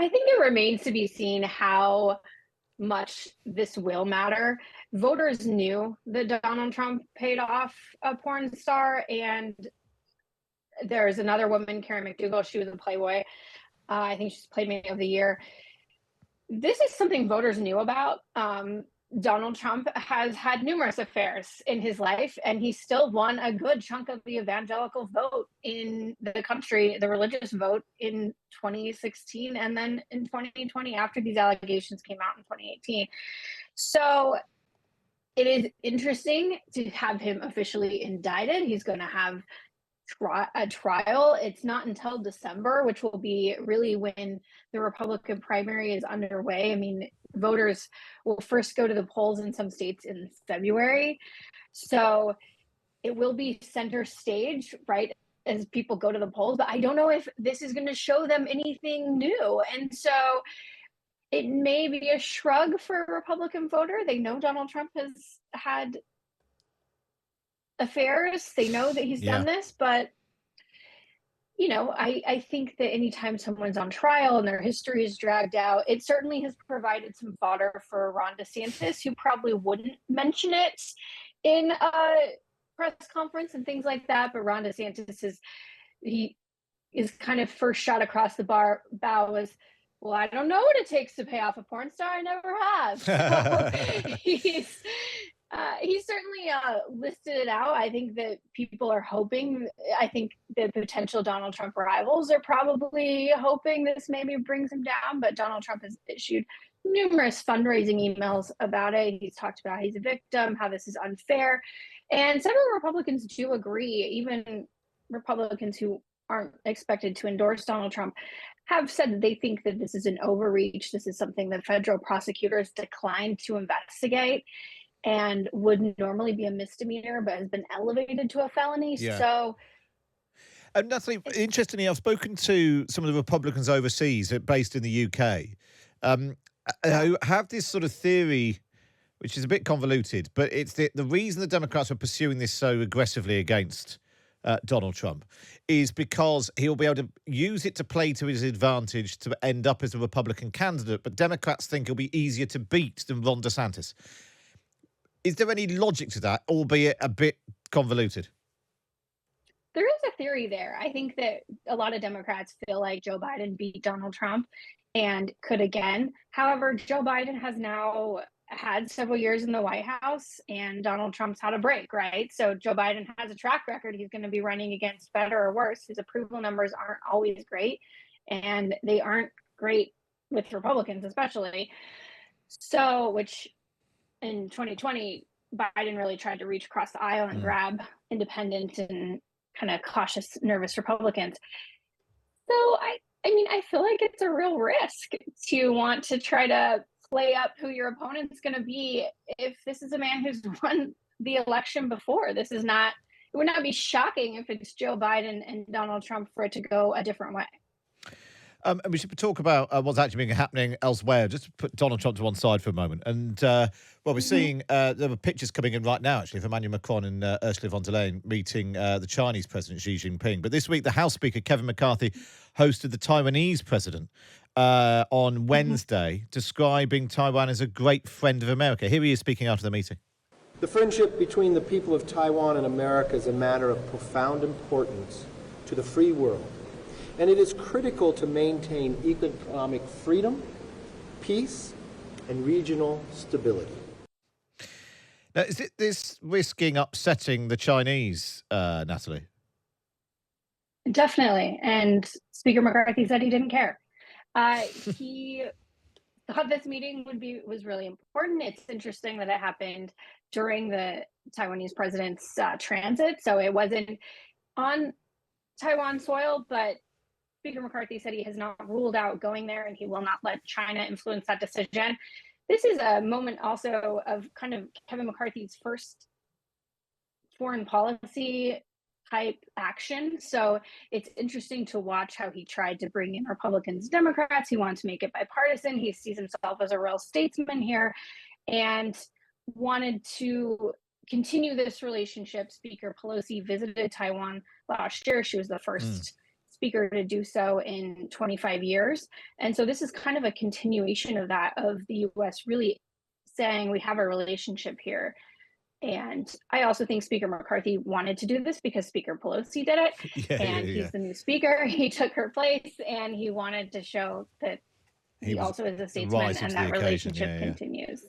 I think it remains to be seen how much this will matter. Voters knew that Donald Trump paid off a porn star, and there's another woman, Karen McDougal. She was a Playboy. I think she's Playmate of the Year. This is something voters knew about. Donald Trump has had numerous affairs in his life, and he still won a good chunk of the evangelical vote in the country, the religious vote in 2016, and then in 2020 after these allegations came out in 2018. So it is interesting to have him officially indicted. He's going to have a trial. It's not until December, which will be really when the Republican primary is underway. I mean, voters will first go to the polls in some states in February. So it will be center stage, right, as people go to the polls. But I don't know if this is going to show them anything new. And so it may be a shrug for a Republican voter. They know Donald Trump has had affairs. They know that he's done this, but I think that anytime someone's on trial and their history is dragged out, it certainly has provided some fodder for Ron DeSantis, who probably wouldn't mention it in a press conference and things like that. But Ron DeSantis is kind of first shot across the bow was, well, I don't know what it takes to pay off a porn star. I never have. So he's certainly listed it out. I think that people are hoping. I think the potential Donald Trump rivals are probably hoping this maybe brings him down. But Donald Trump has issued numerous fundraising emails about it. He's talked about how he's a victim, how this is unfair. And several Republicans do agree, even Republicans who aren't expected to endorse Donald Trump have said that they think that this is an overreach. This is something that federal prosecutors declined to investigate and would normally be a misdemeanor, but has been elevated to a felony. Yeah. So, Natalie, interestingly, I've spoken to some of the Republicans overseas based in the UK who have this sort of theory, which is a bit convoluted, but it's the reason the Democrats are pursuing this so aggressively against Donald Trump is because he'll be able to use it to play to his advantage to end up as a Republican candidate, but Democrats think he'll be easier to beat than Ron DeSantis. Is there any logic to that, albeit a bit convoluted? There is a theory there. I think that a lot of Democrats feel like Joe Biden beat Donald Trump and could again. However, Joe Biden has now had several years in the White House and Donald Trump's had a break, right? So Joe Biden has a track record. He's going to be running against better or worse. His approval numbers aren't always great, and they aren't great with Republicans, especially. So, which in 2020, Biden really tried to reach across the aisle and grab independent and kind of cautious, nervous Republicans. So I feel like it's a real risk to want to try to play up who your opponent's going to be if this is a man who's won the election before. This is not, it would not be shocking if it's Joe Biden and Donald Trump for it to go a different way. And we should talk about what's actually been happening elsewhere. Just to put Donald Trump to one side for a moment. And, we're seeing there are pictures coming in right now, actually, of Emmanuel Macron and Ursula von der Leyen meeting the Chinese President Xi Jinping. But this week, the House Speaker, Kevin McCarthy, hosted the Taiwanese president on Wednesday, describing Taiwan as a great friend of America. Here he is speaking after the meeting. The friendship between the people of Taiwan and America is a matter of profound importance to the free world. And it is critical to maintain economic freedom, peace, and regional stability. Now, is this risking upsetting the Chinese, Natalie? Definitely. And Speaker McCarthy said he didn't care. He thought this meeting was really important. It's interesting that it happened during the Taiwanese president's transit. So it wasn't on Taiwan soil, but Speaker McCarthy said he has not ruled out going there and he will not let China influence that decision. This is a moment also of kind of Kevin McCarthy's first foreign policy type action. So it's interesting to watch how he tried to bring in Republicans, Democrats. He wanted to make it bipartisan. He sees himself as a real statesman here and wanted to continue this relationship. Speaker Pelosi visited Taiwan last year. She was the first speaker to do so in 25 years. And so this is kind of a continuation of that, of the US really saying we have a relationship here. And I also think Speaker McCarthy wanted to do this because Speaker Pelosi did it. And he's the new speaker. He took her place, and he wanted to show that he also is a statesman, and that relationship continues.